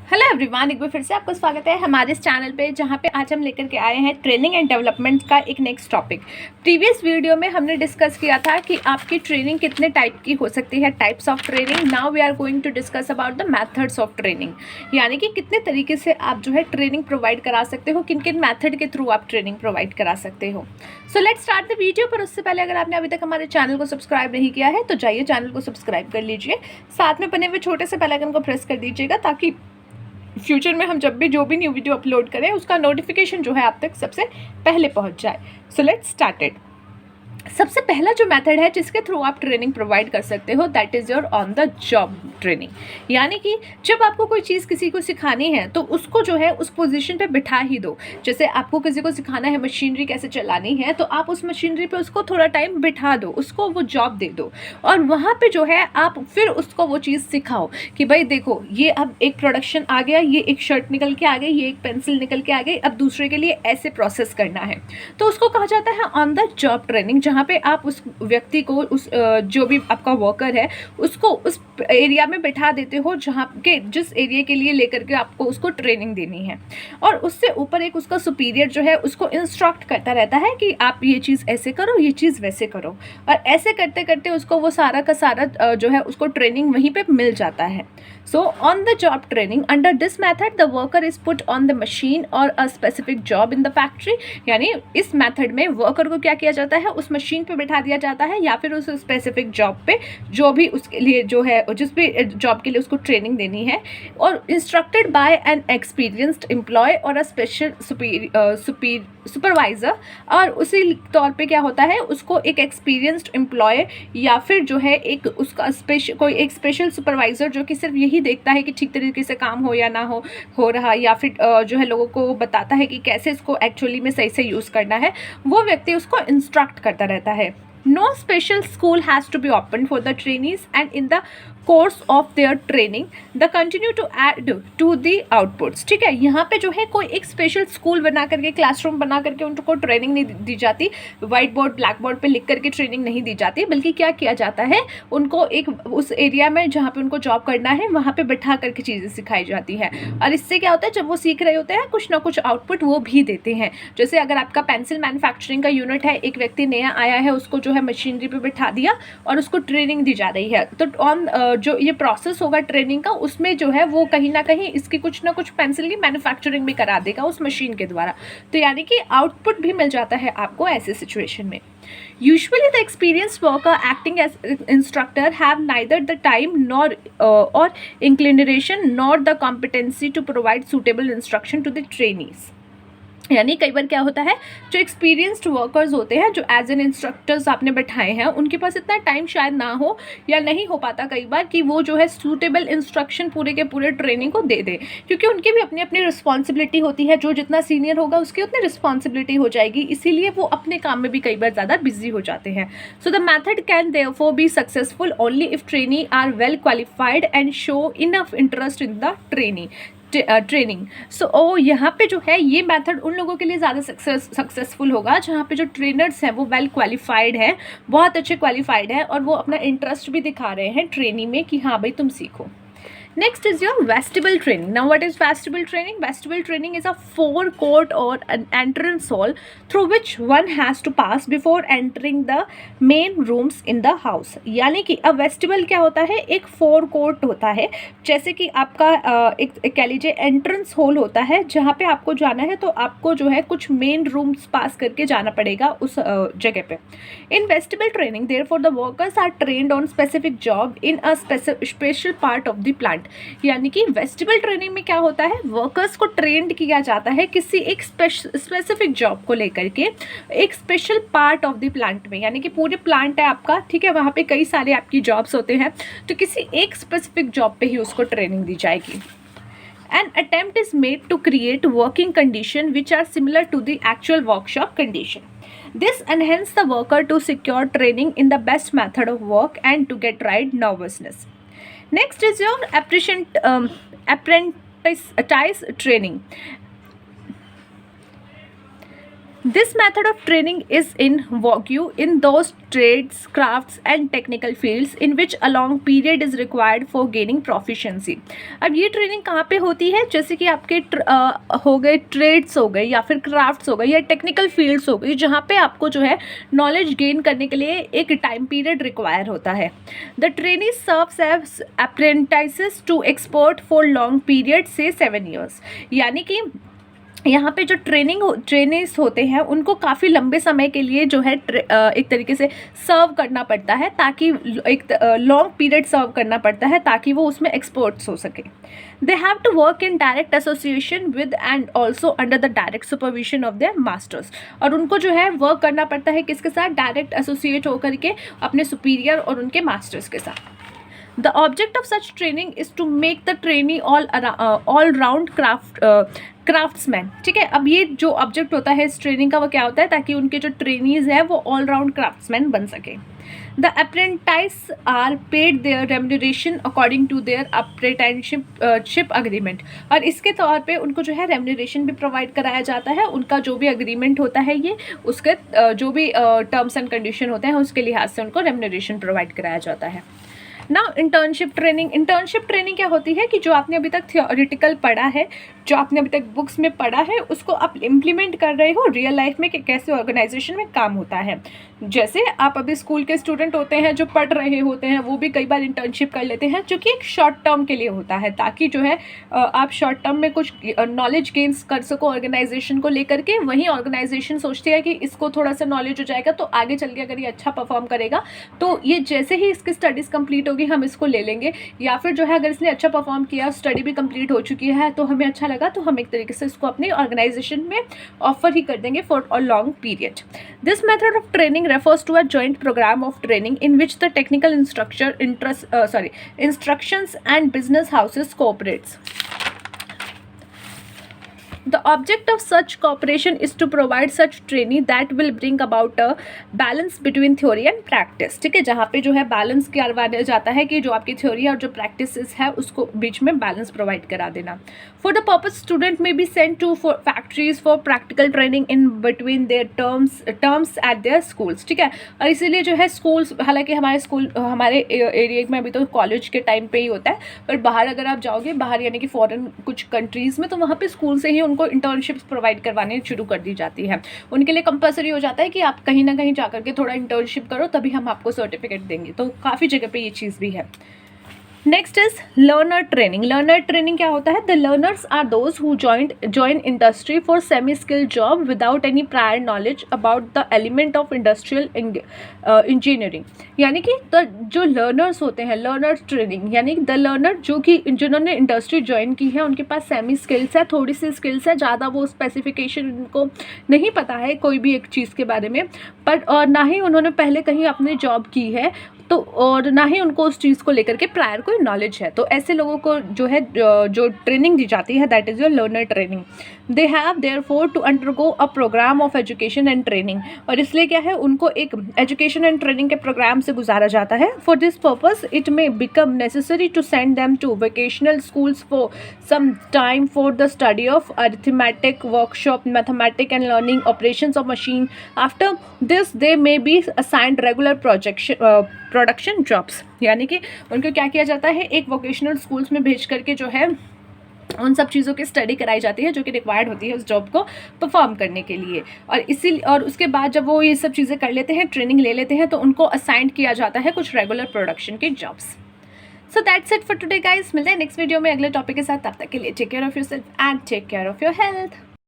Hello everyone, एक बार फिर से आपको स्वागत है हमारे इस चैनल पे, जहाँ पे आज हम लेकर के आए हैं ट्रेनिंग एंड डेवलपमेंट का एक नेक्स्ट टॉपिक। प्रीवियस वीडियो में हमने डिस्कस किया था कि आपकी ट्रेनिंग कितने टाइप की हो सकती है, types of training. Now we are going to discuss about the methods of training, यानी कि कितने तरीके से आप जो है ट्रेनिंग प्रोवाइड करा सकते हो, किन किन मैथड के थ्रू आप ट्रेनिंग प्रोवाइड करा सकते हो। So let's start the video. पर उससे पहले अगर आपने अभी तक हमारे चैनल को सब्सक्राइब नहीं किया है तो जाइए चैनल को सब्सक्राइब कर लीजिए, साथ में बने हुए छोटे से बेल आइकन को प्रेस कर दीजिएगा ताकि फ्यूचर में हम जब भी जो भी न्यू वीडियो अपलोड करें उसका नोटिफिकेशन जो है आप तक सबसे पहले पहुंच जाए। So let's started. सबसे पहला जो मेथड है जिसके थ्रू आप ट्रेनिंग प्रोवाइड कर सकते हो, that is your on the job training. यानी कि जब आपको कोई चीज़ किसी को सिखानी है तो उसको जो है उस पोजीशन पे बिठा ही दो। जैसे आपको किसी को सिखाना है मशीनरी कैसे चलानी है, तो आप उस मशीनरी पे उसको थोड़ा टाइम बिठा दो, उसको वो जॉब दे दो और वहाँ पे जो है आप फिर उसको वो चीज़ सिखाओ कि भाई देखो ये अब एक प्रोडक्शन आ गया, ये एक शर्ट निकल के आ गई, ये एक पेंसिल निकल के आ गई, अब दूसरे के लिए ऐसे प्रोसेस करना है। तो उसको कहा जाता है ऑन द जॉब ट्रेनिंग, जहाँ पे आप उस व्यक्ति को, उस जो भी आपका वर्कर है उसको उस एरिया में बिठा देते हो जहाँ के जिस एरिया के लिए लेकर के आपको उसको ट्रेनिंग देनी है। और उससे ऊपर एक उसका सुपीरियर जो है उसको इंस्ट्रक्ट करता रहता है कि आप ये चीज़ ऐसे करो, ये चीज़ वैसे करो, और ऐसे करते करते उसको वो सारा का सारा जो है उसको ट्रेनिंग वहीं पे मिल जाता है। So on the job training, under this method the worker is put on the machine और a specific job in the factory. यानी इस मेथड में वर्कर को क्या किया जाता है, उस मशीन पे बिठा दिया जाता है या फिर उस स्पेसिफिक जॉब पे जो भी उसके लिए जो है, जिस भी जॉब के लिए उसको ट्रेनिंग देनी है, और instructed by an experienced employee or a special supervisor. और उसी तौर पे क्या होता है, उसको एक एक्सपीरियंस्ड एम्प्लॉय या फिर जो है एक उसका कोई एक स्पेशल सुपरवाइज़र जो कि सिर्फ यही देखता है कि ठीक तरीके से काम हो या ना हो रहा, या फिर जो है लोगों को बताता है कि कैसे इसको एक्चुअली में सही से यूज़ करना है, वो व्यक्ति उसको इंस्ट्रक्ट करता रहता है। No special school has to be opened for the trainees, and in the course of their training they continue to add to the outputs। ठीक है, यहाँ पे जो है कोई एक स्पेशल स्कूल बना करके, क्लासरूम बना करके उनको ट्रेनिंग नहीं दी जाती, वाइट बोर्ड ब्लैक बोर्ड पे लिख करके ट्रेनिंग नहीं दी जाती, बल्कि क्या किया जाता है, उनको एक उस एरिया में जहाँ पे उनको जॉब करना है वहाँ पे बैठा करके चीज़ें सिखाई जाती है। और इससे क्या होता है, जब वो सीख रहे होते हैं कुछ ना कुछ आउटपुट वो भी देते हैं। जैसे अगर आपका पेंसिल मैन्युफैक्चरिंग का यूनिट है, एक व्यक्ति नया आया है, उसको जो है मशीनरी पे बिठा दिया और उसको ट्रेनिंग दी जा रही है, तो ऑन जो ये प्रोसेस होगा ट्रेनिंग का, उसमें जो है वो कहीं ना कहीं इसकी कुछ ना कुछ पेंसिल की मैन्युफैक्चरिंग भी करा देगा उस मशीन के द्वारा। तो यानी कि आउटपुट भी मिल जाता है आपको ऐसे सिचुएशन में। Usually the experienced worker acting as instructor have neither the time nor or inclination nor the competency to provide suitable instruction to the trainees। यानी कई बार क्या होता है, जो एक्सपीरियंस्ड वर्कर्स होते हैं, जो एज एन इंस्ट्रक्टर्स आपने बैठाए हैं, उनके पास इतना टाइम शायद ना हो या नहीं हो पाता कई बार कि वो जो है सूटेबल इंस्ट्रक्शन पूरे के पूरे ट्रेनिंग को दे दे, क्योंकि उनकी भी अपनी अपनी रिस्पॉन्सिबिलिटी होती है। जो जितना सीनियर होगा उसकी उतनी रिस्पॉन्सिबिलिटी हो जाएगी, इसीलिए वो अपने काम में भी कई बार ज़्यादा बिजी हो जाते हैं। So the method can therefore be successful only if trainee are well qualified and show enough interest in the training. So यहाँ पे जो है ये मेथड उन लोगों के लिए ज़्यादा सक्सेसफुल होगा जहाँ पे जो ट्रेनर्स हैं वो वेल क्वालिफाइड हैं, बहुत अच्छे क्वालिफाइड हैं, और वो अपना इंटरेस्ट भी दिखा रहे हैं ट्रेनिंग में कि हाँ भाई तुम सीखो। Next is your vestibule training. Now what is vestibule training? Vestibule training is a forecourt or an entrance hall through which one has to pass before entering the main rooms in the house। यानी कि अब vestibule क्या होता है, एक forecourt होता है, जैसे कि आपका एक कह लीजिए एंट्रेंस हॉल होता है जहाँ पे आपको जाना है, तो आपको जो है कुछ मेन रूम्स पास करके जाना पड़ेगा उस जगह पे। In vestibule training therefore the workers are trained on specific job in a special part of the plant. यानी कि वेस्टिबल ट्रेनिंग में क्या होता है, वर्कर्स को ट्रेंड किया जाता है किसी एक स्पेसिफिक जॉब को लेकर के, एक special part of the plant में। यानी कि पूरे प्लांट है आपका, ठीक है, वहाँ पे कई सारे आपकी जॉब्स होते हैं, तो किसी एक स्पेसिफिक जॉब पे ही उसको ट्रेनिंग दी जाएगी। An attempt is made to create working conditions which are similar to the actual workshop condition. This enhances the worker to secure training in the best method of work and to get right nervousness. Next is your apprentice training. This method of training is in vogue in those trades, crafts and technical fields in which a long period is required for gaining proficiency. अब ये training कहाँ पे होती है, जैसे कि आपके हो गए ट्रेड्स हो गए या फिर क्राफ्ट्स हो गए या टेक्निकल फील्ड्स हो गई, जहाँ पे आपको जो है नॉलेज गेन करने के लिए एक टाइम पीरियड रिक्वायर होता है. The trainee serves as apprentices to expert for long period से 7 years. यानी कि यहाँ पे जो ट्रेनिंग्स होते हैं उनको काफ़ी लंबे समय के लिए जो है एक तरीके से सर्व करना पड़ता है, ताकि एक लॉन्ग पीरियड सर्व करना पड़ता है ताकि वो उसमें एक्सपर्ट्स हो सके. They have to work in direct association with and also under the direct supervision of their masters. और उनको जो है वर्क करना पड़ता है किसके साथ, डायरेक्ट एसोसिएट होकर के अपने सुपीरियर और उनके मास्टर्स के साथ. The object of such training is to make the trainee all round craftsman. ठीक है, अब ये जो ऑब्जेक्ट होता है इस ट्रेनिंग का वो क्या होता है, ताकि उनके जो ट्रेनीज हैं वो ऑल राउंड क्राफ्ट्समैन बन सके. The apprentices are paid their remuneration according to their apprenticeship agreement. और इसके तौर पे उनको जो है रेम्यूनरेशन भी प्रोवाइड कराया जाता है. उनका जो भी अग्रीमेंट होता है ये उसके जो भी टर्म्स एंड कंडीशन होते हैं उसके लिहाज से उनको रेम्यूनरेशन प्रोवाइड कराया जाता है. नाउ इंटर्नशिप ट्रेनिंग क्या होती है कि जो आपने अभी तक थियोरिटिकल पढ़ा है, जो आपने अभी तक बुक्स में पढ़ा है, उसको आप इम्प्लीमेंट कर रहे हो रियल लाइफ में कि कैसे ऑर्गेनाइजेशन में काम होता है. जैसे आप अभी स्कूल के स्टूडेंट होते हैं जो पढ़ रहे होते हैं, वो भी कई बार इंटर्नशिप कर लेते हैं जो कि एक शॉर्ट टर्म के लिए होता है, ताकि जो है आप शॉर्ट टर्म में कुछ नॉलेज गेन्स कर सको ऑर्गेनाइजेशन को लेकर के. वहीं ऑर्गेनाइजेशन सोचती है कि इसको थोड़ा सा नॉलेज हो जाएगा तो आगे चल के अगर ये अच्छा परफॉर्म करेगा तो ये जैसे ही इसकी स्टडीज़ कंप्लीट होगी हम इसको ले लेंगे, या फिर जो है अगर इसने अच्छा परफॉर्म किया, स्टडी भी कंप्लीट हो चुकी है तो हमें अच्छा लगा तो हम एक तरीके से इसको अपनी ऑर्गेनाइजेशन में ऑफर ही कर देंगे for a long period. This method of training refers to a joint program of training in which the technical instructions and business houses cooperates. The object of such cooperation is to provide such training that will bring about a balance between theory and practice. ठीक है, जहाँ पे जो है balance करवाया जाता है कि जो आपकी थ्योरी और जो प्रैक्टिसेस है उसको बीच में बैलेंस प्रोवाइड करा देना. For the purpose, student may be sent to factories for practical training in between their terms at their schools. ठीक है, और इसीलिए जो है स्कूल्स, हालांकि हमारे एरिया में अभी तो कॉलेज के टाइम पे ही होता है, पर बाहर अगर आप जाओगे, बाहर यानी कि फॉरेन कुछ कंट्रीज़ में, तो वहाँ पे स्कूल से ही उनको इंटर्नशिप्स प्रोवाइड करवाने शुरू कर दी जाती है. उनके लिए कंपलसरी हो जाता है कि आप कहीं ना कहीं जाकर के थोड़ा इंटर्नशिप करो तभी हम आपको सर्टिफिकेट देंगे. तो काफ़ी जगह पे ये चीज़ भी है. Next is learner training. Learner training क्या होता है, the learners are those who join industry for semi skilled job without any prior knowledge about the element of industrial engineering. यानी कि जो लर्नर्स होते हैं, लर्नर ट्रेनिंग यानी द लर्नर जिन्होंने इंडस्ट्री ज्वाइन की है उनके पास सेमी स्किल्स है, थोड़ी सी स्किल्स है, ज़्यादा वो स्पेसिफिकेशन उनको नहीं पता है कोई भी एक चीज़ के बारे में, पर और ना ही उन्होंने पहले कहीं अपनी जॉब की है, तो और ना ही उनको उस चीज़ को लेकर के प्रायर कोई नॉलेज है. तो ऐसे लोगों को जो है जो ट्रेनिंग दी जाती है that is your learner training. They have therefore to undergo a programme of education and training. और इसलिए क्या है, उनको एक एजुकेशन एंड ट्रेनिंग के प्रोग्राम से गुजारा जाता है. For this purpose it may become necessary to send them to vocational schools for some time for the study of arithmetic, workshop, mathematic and learning operations of machine. After this they may be assigned regular production jobs. यानी कि उनको क्या किया जाता है, एक vocational schools में भेज करके जो है उन सब चीज़ों की स्टडी कराई जाती है जो कि रिक्वायर्ड होती है उस जॉब को परफॉर्म करने के लिए. और उसके बाद जब वो ये सब चीज़ें कर लेते हैं, ट्रेनिंग ले लेते हैं, तो उनको असाइन किया जाता है कुछ रेगुलर प्रोडक्शन की jobs. So that's it for today guys. मिलते हैं नेक्स्ट वीडियो में अगले टॉपिक के साथ. तब तक के लिए take care of yourself and take care of your health.